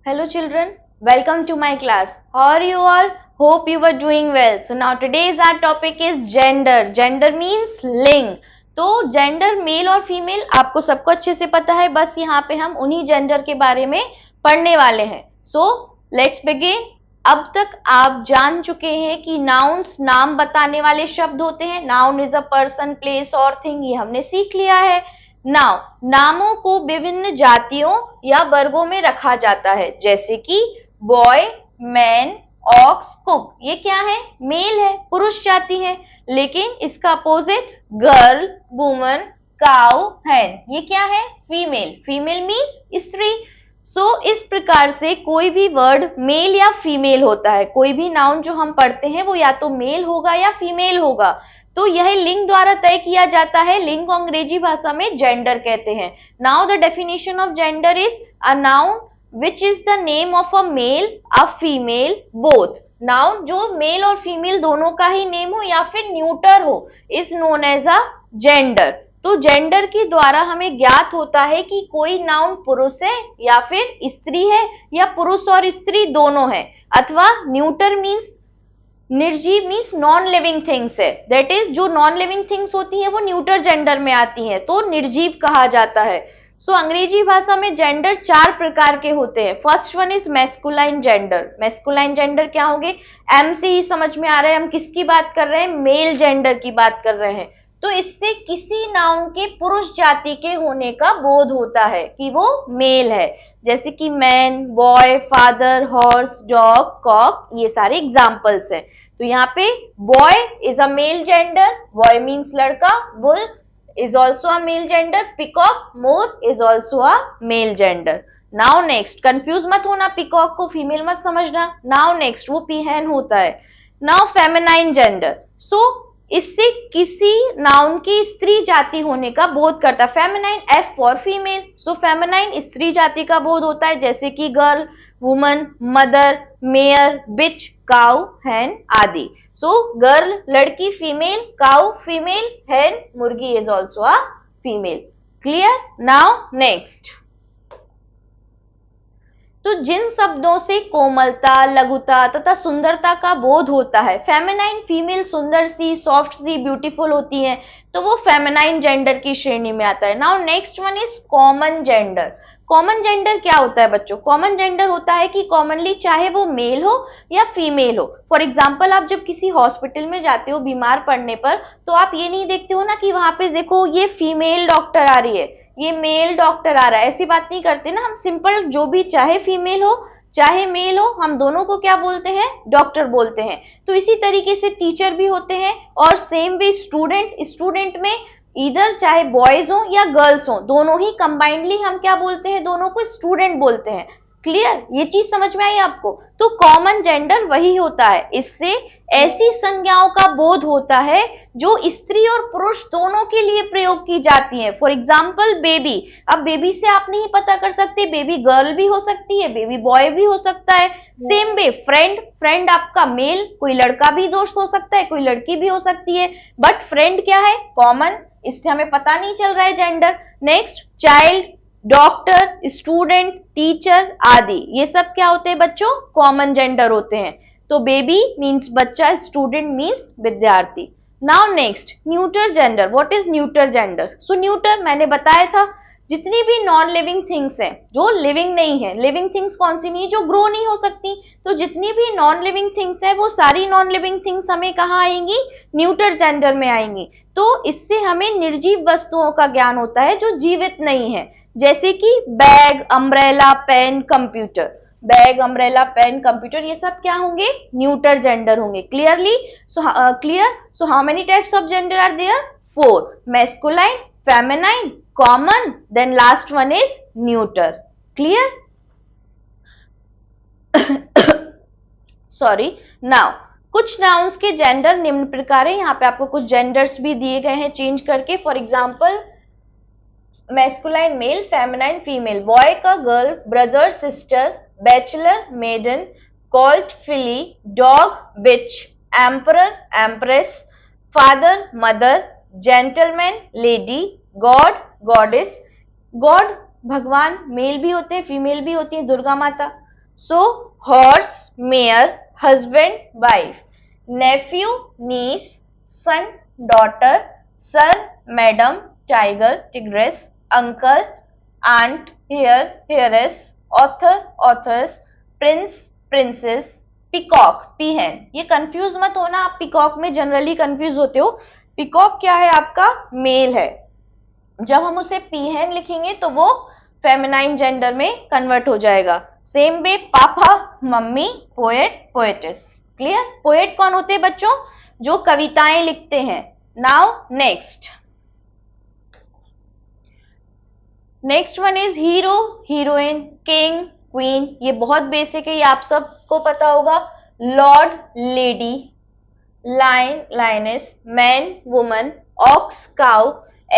Hello children, welcome to my class. How are you all? Hope you were doing well. So now today's our topic is gender. Gender means लिंग. तो gender male और female आपको सबको अच्छे से पता है, बस यहाँ पे हम उन्हीं जेंडर के बारे में पढ़ने वाले हैं. So let's begin. अब तक आप जान चुके हैं कि नाउन्स नाम बताने वाले शब्द होते हैं. Noun is a person, place और थिंग, ये हमने सीख लिया है. नाउ नामों को विभिन्न जातियों या वर्गों में रखा जाता है, जैसे कि बॉय, मैन, ऑक्स, कुक. ये क्या है? मेल है, पुरुष जाति है. लेकिन इसका अपोजिट गर्ल, वुमन, काउ, हैन, ये क्या है? फीमेल. फीमेल मीन्स स्त्री. इस प्रकार से कोई भी वर्ड मेल या फीमेल होता है. कोई भी नाउन जो हम पढ़ते हैं वो या तो मेल होगा या फीमेल होगा. तो यह लिंग द्वारा तय किया जाता है. लिंग को अंग्रेजी भाषा में जेंडर कहते हैं. Now the definition of gender is a noun which is the name of a male, a female, both. Noun जो मेल और फीमेल दोनों का ही नेम हो या फिर न्यूटर हो is known as a gender. तो जेंडर के द्वारा हमें ज्ञात होता है कि कोई नाउन पुरुष है या फिर स्त्री है, या पुरुष और स्त्री दोनों है, अथवा न्यूटर मीन्स निर्जीव मीन्स नॉन लिविंग थिंग्स है. दैट इज जो नॉन लिविंग थिंग्स होती है वो न्यूटर जेंडर में आती हैं, तो निर्जीव कहा जाता है. अंग्रेजी भाषा में जेंडर 4 प्रकार के होते हैं. First one is masculine gender. Masculine gender क्या होंगे? एम से ही समझ में आ रहा है हम किसकी बात कर रहे हैं? मेल जेंडर की बात कर रहे हैं. तो इससे किसी नाउन के पुरुष जाति के होने का बोध होता है कि वो मेल है, जैसे कि man, boy, father, horse, dog, cock, ये सारे एग्जांपल्स हैं. तो यहाँ पे boy is a male gender. Boy means लड़का. Bull is also a male gender. Peacock, मोर is also a male gender. Now next, confuse मत होना, peacock को फीमेल मत समझना. Now next, वो peahen होता है. Now feminine gender. इससे किसी नाउन की स्त्री जाति होने का बोध करता है. Feminine, F for female. Feminine स्त्री जाति का बोध होता है, जैसे कि गर्ल, वुमन, मदर, मेयर, बिच, काउ, हैन आदि. गर्ल लड़की, फीमेल, काउ फीमेल, हैन मुर्गी is also a female. Clear? Now next. तो जिन शब्दों से कोमलता, लघुता तथा सुंदरता का बोध होता है, फेमिनाइन फीमेल सुंदर सी, सॉफ्ट सी, ब्यूटीफुल होती है, तो वो फेमिनाइन जेंडर की श्रेणी में आता है. Now next one is common gender. Common gender क्या होता है बच्चों? कॉमन जेंडर होता है कि कॉमनली चाहे वो मेल हो या फीमेल हो. फॉर एग्जाम्पल, आप जब किसी हॉस्पिटल में जाते हो बीमार पड़ने पर, तो आप ये नहीं देखते हो ना कि वहां पे देखो ये फीमेल डॉक्टर आ रही है, ये मेल डॉक्टर आ रहा है. ऐसी बात नहीं करते ना हम. सिंपल जो भी, चाहे फीमेल हो चाहे मेल हो, हम दोनों को क्या बोलते हैं? डॉक्टर बोलते हैं. तो इसी तरीके से टीचर भी होते हैं, और सेम वे स्टूडेंट में इधर चाहे बॉयज हो या गर्ल्स हो, दोनों ही कंबाइंडली हम क्या बोलते हैं? दोनों को स्टूडेंट बोलते हैं. क्लियर? ये चीज समझ में आई आपको? तो कॉमन जेंडर वही होता है. इससे ऐसी संज्ञाओं का बोध होता है जो स्त्री और पुरुष दोनों के लिए प्रयोग की जाती हैं. For example baby. अब बेबी से आप नहीं पता कर सकते, बेबी गर्ल भी हो सकती है, बेबी बॉय भी हो सकता है. सेम वे फ्रेंड आपका मेल, कोई लड़का भी दोस्त हो सकता है, कोई लड़की भी हो सकती है, बट फ्रेंड क्या है? कॉमन. इससे हमें पता नहीं चल रहा है gender. Next, child, doctor, student, teacher आदि, ये सब क्या होते हैं बच्चों? कॉमन जेंडर होते हैं. तो बेबी मीन्स बच्चा, स्टूडेंट मीन्स विद्यार्थी. Now next, neuter gender. What is neuter gender? Neuter मैंने बताया था, जितनी भी नॉन लिविंग थिंग्स हैं जो लिविंग नहीं है. लिविंग थिंग्स कौन सी नहीं है? जो ग्रो नहीं हो सकती. तो जितनी भी नॉन लिविंग थिंग्स है वो सारी नॉन लिविंग थिंग्स हमें कहाँ आएंगी? न्यूटर जेंडर में आएंगी. तो इससे हमें निर्जीव वस्तुओं का ज्ञान होता है जो जीवित नहीं है, जैसे कि bag, umbrella, pen, computer. Bag, umbrella, pen, computer, ये सब क्या होंगे? न्यूटर जेंडर होंगे. Clearly? Clear? How many types of gender are there? 4. Masculine, feminine, common, then last one is neuter. Clear? Sorry. Now कुछ नाउन्स के gender निम्न प्रकार है. यहाँ पे आपको कुछ जेंडर्स भी दिए गए हैं चेंज करके. For example, masculine male, feminine female, boy का girl, brother sister, bachelor maiden, colt filly, dog bitch, emperor empress, father mother, gentleman lady, god goddess. God भगवान मेल भी होते हैं, फीमेल भी होती है, दुर्गा माता. So horse, mare, husband, wife, nephew, niece, son, daughter, sir, madam, tiger, tigress, uncle, aunt, heir, heiress, author, authors, prince, princess, peacock, पीहन। ये confuse मत होना, आप पीकॉक में जनरली कंफ्यूज होते हो। पीकॉक क्या है? आपका मेल है। जब हम उसे पीहन लिखेंगे तो वो फेमिनाइन जेंडर में कन्वर्ट हो जाएगा। Same way papa, mummy, poet, poetess. Clear? Poet कौन होते हैं बच्चों? जो कविताएं लिखते हैं। Now next, next one is hero, heroine, king, queen. ये बहुत बेसिक है, ये आप सबको पता होगा। Lord, lady, lion, lioness, man, woman, ox, cow,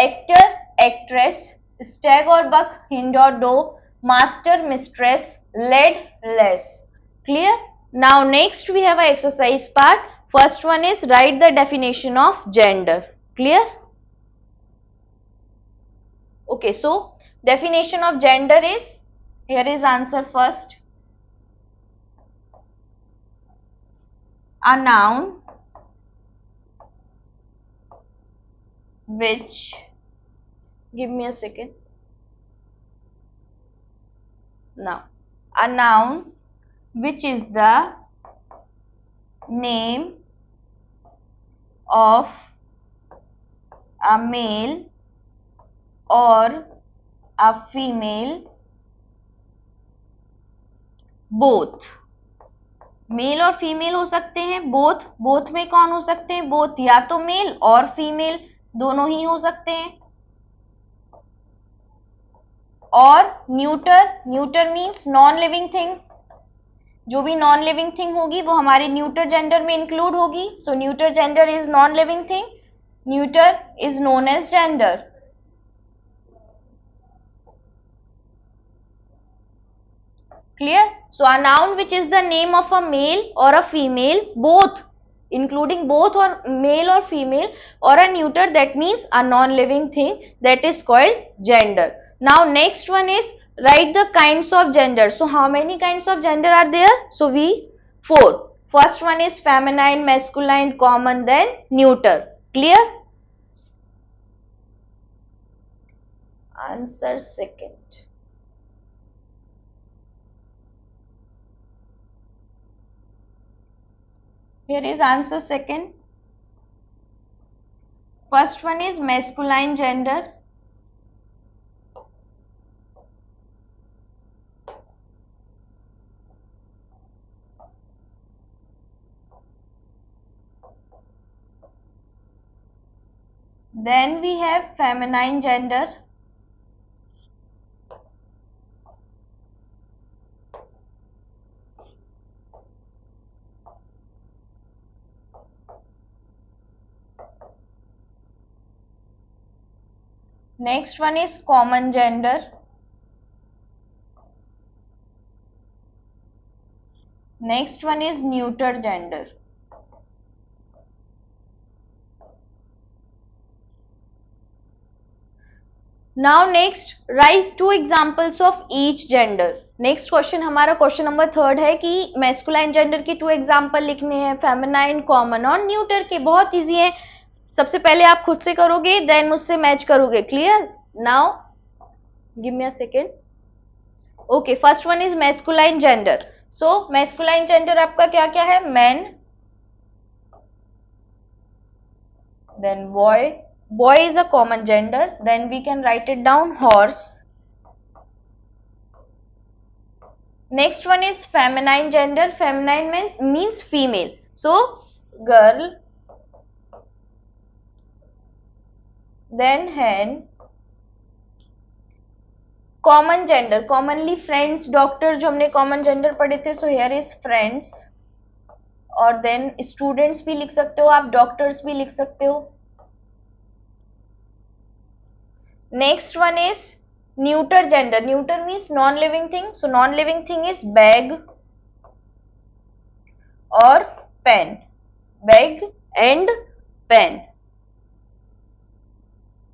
actor, actress, stag और बक, हिंड और doe, master, mistress, lad, lass. Clear? Now next we have a exercise part. First one is write the definition of gender. Clear? Okay, so definition of gender is, here is answer first. A noun which, give me a second. Now, a noun which is the name of a male or a female, both. Male और female हो सकते हैं, both. Both में कौन हो सकते हैं? Both या तो मेल और फीमेल, दोनों ही हो सकते हैं। और neuter, neuter means non living thing. जो भी नॉन लिविंग थिंग होगी वो हमारे न्यूटर जेंडर में इंक्लूड होगी। So neuter gender is non living thing, neuter is known as gender. Clear? So a noun which is the name of a male or a female, both, including both or male or female, or a neuter, that means a non-living thing, that is called gender. Now next one is write the kinds of gender. So how many kinds of gender are there? So we 4. First one is feminine, masculine, common, then neuter. Clear? Answer second. Here is answer second. First one is masculine gender. Then we have feminine gender. Next one is common gender. Next one is neuter gender. Now next write 2 examples of each gender. Next question हमारा question number 3 है कि masculine gender की 2 example लिखने हैं, feminine, common और neuter के। बहुत easy है। सबसे पहले आप खुद से करोगे, देन मुझसे मैच करोगे। Clear? Now give me a second. Okay, first one is masculine gender. So masculine gender आपका क्या क्या है? Man, then boy is a common gender, then we can write it down, horse. Next one is feminine gender. Feminine means female, so girl, then hen. Common gender, commonly friends, doctor, जो हमने common gender पढ़े थे, so here is friends. और then students भी लिख सकते हो आप, डॉक्टर्स भी लिख सकते हो। Next one is neuter gender. Neuter means non living thing, so non living thing is bag और pen, bag and pen.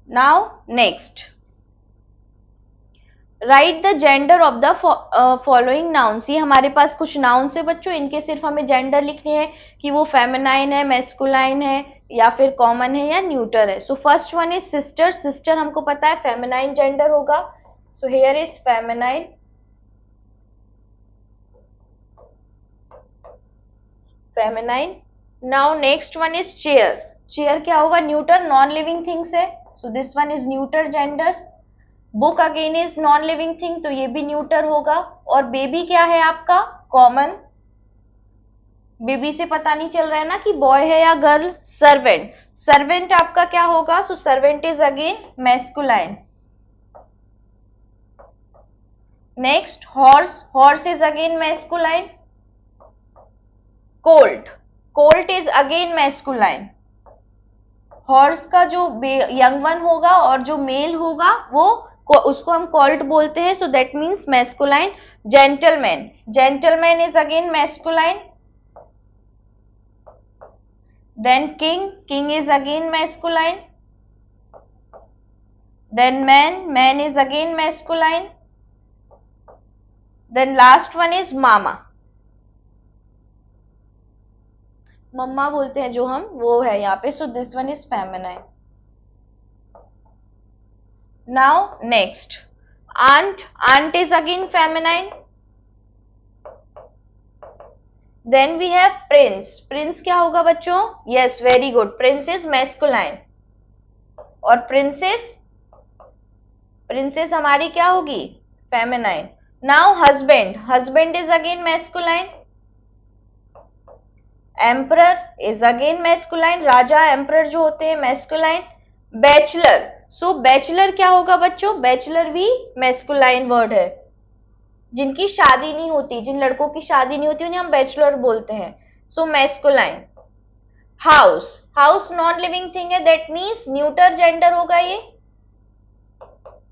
Now next write the gender of the following nouns. ये हमारे पास कुछ नाउन्स है बच्चों, इनके सिर्फ हमें जेंडर लिखने हैं कि वो फेमिनाइन है, मैस्कुलाइन है, या फिर कॉमन है या न्यूटर है। So first one is sister. Sister हमको पता है फेमिनाइन जेंडर होगा, so here is feminine. Feminine. Now next one is chair. Chair क्या होगा? न्यूटर, नॉन लिविंग थिंग्स है, सो this one is neuter gender. Book again is non living thing, तो ये भी न्यूटर होगा। और बेबी क्या है आपका? कॉमन। बेबी से पता नहीं चल रहा है ना कि बॉय है या गर्ल। सर्वेंट। सर्वेंट आपका क्या होगा? So servant is again masculine. Next horse. Horse is again masculine. Colt. Colt is again masculine. Horse का जो यंग वन होगा और जो मेल होगा वो उसको हम कॉल्ट बोलते हैं, so that means masculine. Gentleman. Gentleman is again masculine. Then king. King is again masculine. Then man. Man is again masculine. Then last one is mama. मम्मा बोलते हैं जो हम, वो है यहाँ पे, so this one is feminine. Now next aunt. Aunt is again feminine. Then we have prince. Prince क्या होगा बच्चों? Yes, very good. Prince is masculine. और princess, princess हमारी क्या होगी? Feminine. Now husband. Husband is again masculine. Emperor is again masculine. Raja emperor जो होते हैं masculine. Bachelor. सो बैचलर क्या होगा बच्चों? बैचलर भी मैस्कुलाइन वर्ड है। जिनकी शादी नहीं होती, जिन लड़कों की शादी नहीं होती, उन्हें हम बैचलर बोलते हैं, so masculine. House. House non living thing है, दैट मीन्स न्यूटर जेंडर होगा ये।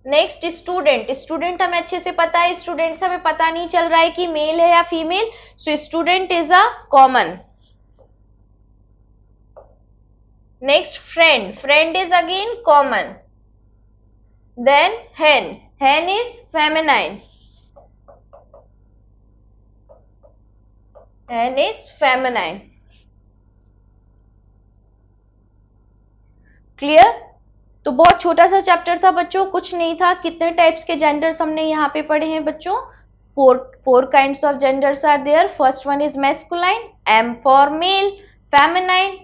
Next student. स्टूडेंट हमें अच्छे से पता है, स्टूडेंट से हमें पता नहीं चल रहा है कि मेल है या female, so student is a common. Next friend. Friend is again common. Then hen. Hen is feminine. Hen is feminine. Clear? तो बहुत छोटा सा चैप्टर था बच्चों, कुछ नहीं था। कितने टाइप्स के जेंडर्स हमने यहाँ पे पढ़े हैं बच्चों? Four kinds of genders are there. First one is masculine, M for male, feminine,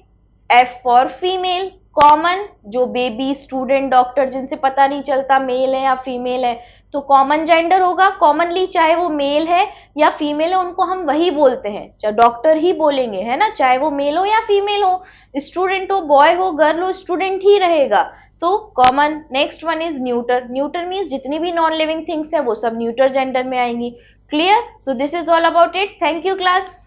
F for female, common जो बेबी, स्टूडेंट, डॉक्टर, जिनसे पता नहीं चलता मेल है या फीमेल है, तो कॉमन जेंडर होगा। कॉमनली चाहे वो मेल है या फीमेल है, उनको हम वही बोलते हैं, चाहे डॉक्टर ही बोलेंगे, है ना, चाहे वो मेल हो या फीमेल हो, स्टूडेंट हो, बॉय हो, गर्ल हो, स्टूडेंट ही रहेगा, तो common. Next one is neuter. Neuter means जितनी भी नॉन लिविंग थिंग्स है वो सब न्यूटर जेंडर में आएंगी। Clear? So this is all about it. Thank you class.